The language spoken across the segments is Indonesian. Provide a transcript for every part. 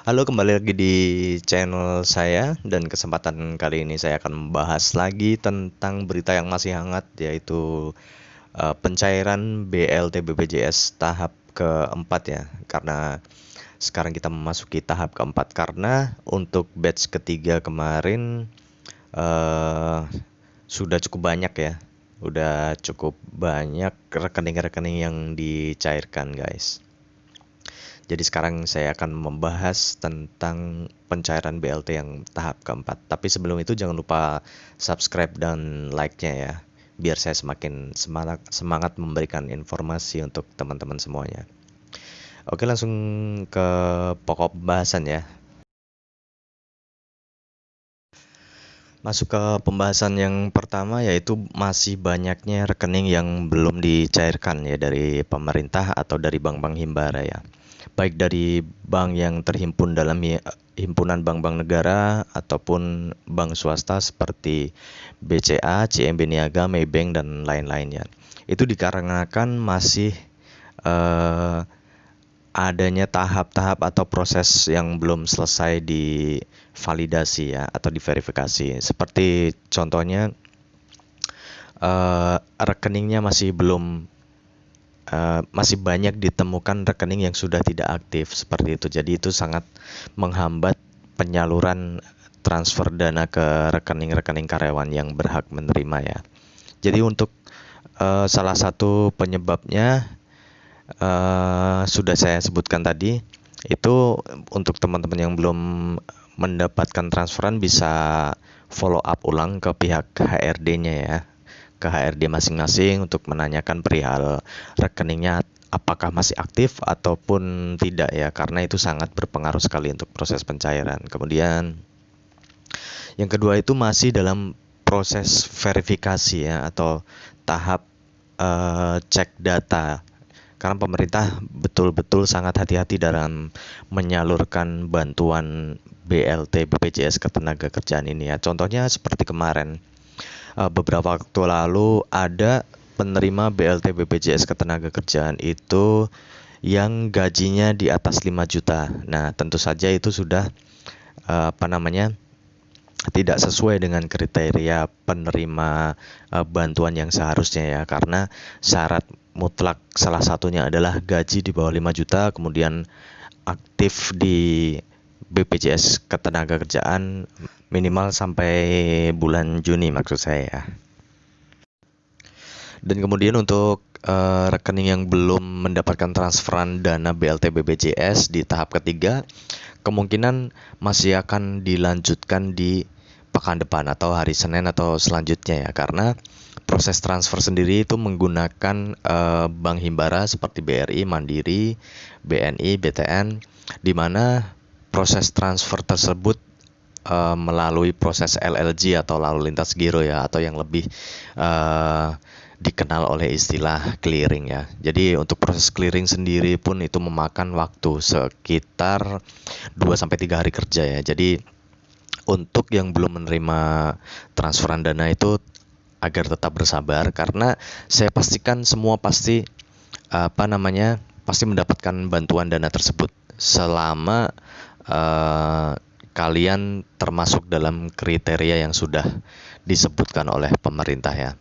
Halo, kembali lagi di channel saya dan kesempatan kali ini saya akan membahas lagi tentang berita yang masih hangat yaitu pencairan BLT BPJS tahap keempat ya. Karena sekarang kita memasuki tahap keempat karena untuk batch ketiga kemarin eh, sudah cukup banyak ya. Udah cukup banyak rekening-rekening yang dicairkan, guys. Jadi sekarang saya akan membahas tentang pencairan BLT yang tahap keempat. Tapi sebelum itu jangan lupa subscribe dan like-nya ya, biar saya semakin semangat memberikan informasi untuk teman-teman semuanya. Oke, langsung ke pokok pembahasan ya. Masuk ke pembahasan yang pertama yaitu masih banyaknya rekening yang belum dicairkan ya dari pemerintah atau dari bank-bank himbara ya. Baik dari bank yang terhimpun dalam himpunan bank-bank negara ataupun bank swasta seperti BCA, CMB Niaga, Maybank dan lain-lainnya. Itu dikarenakan masih eh, adanya tahap-tahap atau proses yang belum selesai divalidasi ya atau diverifikasi. Seperti contohnya rekeningnya masih banyak ditemukan rekening yang sudah tidak aktif seperti itu. Jadi itu sangat menghambat penyaluran transfer dana ke rekening-rekening karyawan yang berhak menerima ya. Jadi untuk salah satu penyebabnya sudah saya sebutkan tadi, itu untuk teman-teman yang belum mendapatkan transferan bisa follow up ulang ke pihak HRD-nya ya, ke HRD masing-masing untuk menanyakan perihal rekeningnya apakah masih aktif ataupun tidak ya, karena itu sangat berpengaruh sekali untuk proses pencairan. Kemudian yang kedua itu masih dalam proses verifikasi ya atau tahap cek data, karena pemerintah betul-betul sangat hati-hati dalam menyalurkan bantuan BLT BPJS Ketenagakerjaan ini ya. Contohnya seperti kemarin, beberapa waktu lalu ada penerima BLT BPJS Ketenagakerjaan itu yang gajinya di atas 5 juta. Nah, tentu saja itu sudah apa namanya? Tidak sesuai dengan kriteria penerima bantuan yang seharusnya ya, karena syarat mutlak salah satunya adalah gaji di bawah 5 juta, kemudian aktif di BPJS Ketenagakerjaan minimal sampai bulan Juni maksud saya ya. Dan kemudian untuk rekening yang belum mendapatkan transferan dana BLT BPJS di tahap ketiga, kemungkinan masih akan dilanjutkan di pekan depan atau hari Senin atau selanjutnya ya, karena proses transfer sendiri itu menggunakan bank himbara seperti BRI, Mandiri, BNI, BTN, di mana proses transfer tersebut melalui proses LLG atau lalu lintas giro ya, atau yang lebih uh, dikenal oleh istilah clearing ya. Jadi untuk proses clearing sendiri pun itu memakan waktu sekitar 2 sampai 3 hari kerja ya. Jadi untuk yang belum menerima transferan dana itu agar tetap bersabar, karena saya pastikan semua pasti pasti mendapatkan bantuan dana tersebut selama kalian termasuk dalam kriteria yang sudah disebutkan oleh pemerintah ya.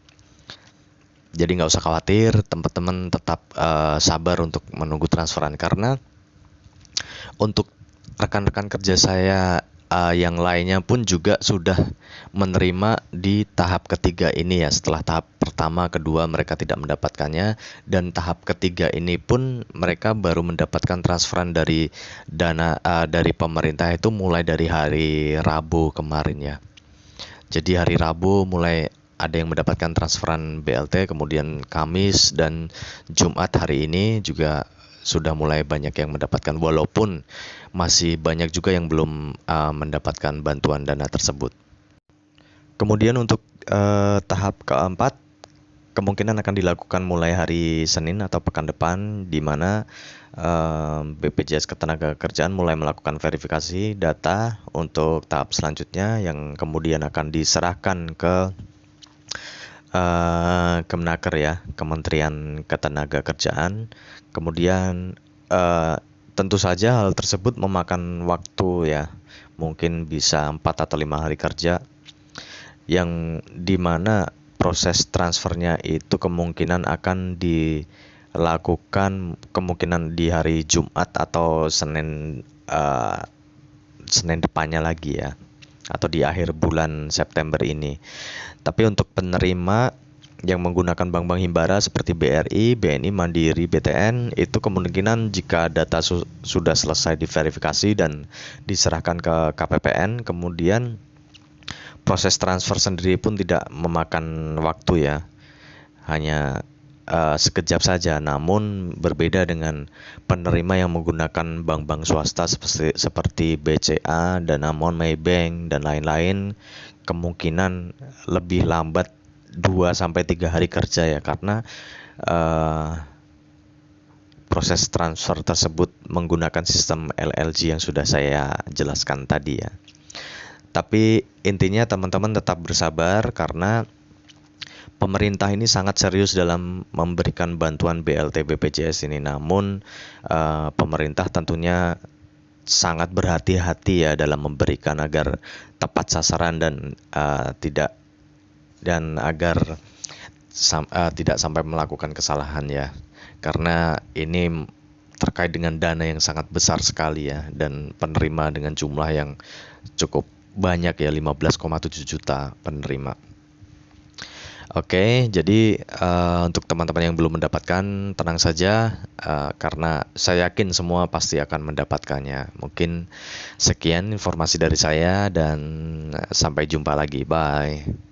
Jadi nggak usah khawatir, teman-teman tetap sabar untuk menunggu transferan, karena untuk rekan-rekan kerja saya yang lainnya pun juga sudah menerima di tahap ketiga ini ya. Setelah tahap pertama, kedua mereka tidak mendapatkannya, dan tahap ketiga ini pun mereka baru mendapatkan transferan dari dana dari pemerintah itu mulai dari hari Rabu kemarin ya. Jadi hari Rabu mulai ada yang mendapatkan transferan BLT, kemudian Kamis dan Jumat hari ini juga sudah mulai banyak yang mendapatkan, walaupun masih banyak juga yang belum mendapatkan bantuan dana tersebut. Kemudian untuk tahap keempat kemungkinan akan dilakukan mulai hari Senin atau pekan depan, di mana BPJS Ketenagakerjaan mulai melakukan verifikasi data untuk tahap selanjutnya yang kemudian akan diserahkan ke Kemenaker ya, Kementerian Ketenagakerjaan. Kemudian tentu saja hal tersebut memakan waktu ya, mungkin bisa 4 atau 5 hari kerja, yang dimana proses transfernya itu kemungkinan akan dilakukan kemungkinan di hari Jumat atau eh, Senin depannya lagi ya, atau di akhir bulan September ini. Tapi untuk penerima yang menggunakan bank-bank himbara seperti BRI, BNI, Mandiri, BTN, itu kemungkinan jika data sudah selesai diverifikasi dan diserahkan ke KPPN, kemudian proses transfer sendiri pun tidak memakan waktu ya, hanya sekejap saja. Namun berbeda dengan penerima yang menggunakan bank-bank swasta seperti BCA, Danamon, Maybank, dan lain-lain, kemungkinan lebih lambat 2 sampai 3 hari kerja ya, karena proses transfer tersebut menggunakan sistem LLG yang sudah saya jelaskan tadi ya. Tapi intinya teman-teman tetap bersabar karena pemerintah ini sangat serius dalam memberikan bantuan BLT BPJS ini. Namun pemerintah tentunya sangat berhati-hati ya dalam memberikan agar tepat sasaran dan tidak agar tidak sampai melakukan kesalahan ya. Karena ini terkait dengan dana yang sangat besar sekali ya, dan penerima dengan jumlah yang cukup banyak ya, 15,7 juta penerima. Oke, jadi untuk teman-teman yang belum mendapatkan, tenang saja, karena saya yakin semua pasti akan mendapatkannya. Mungkin sekian informasi dari saya dan sampai jumpa lagi. Bye.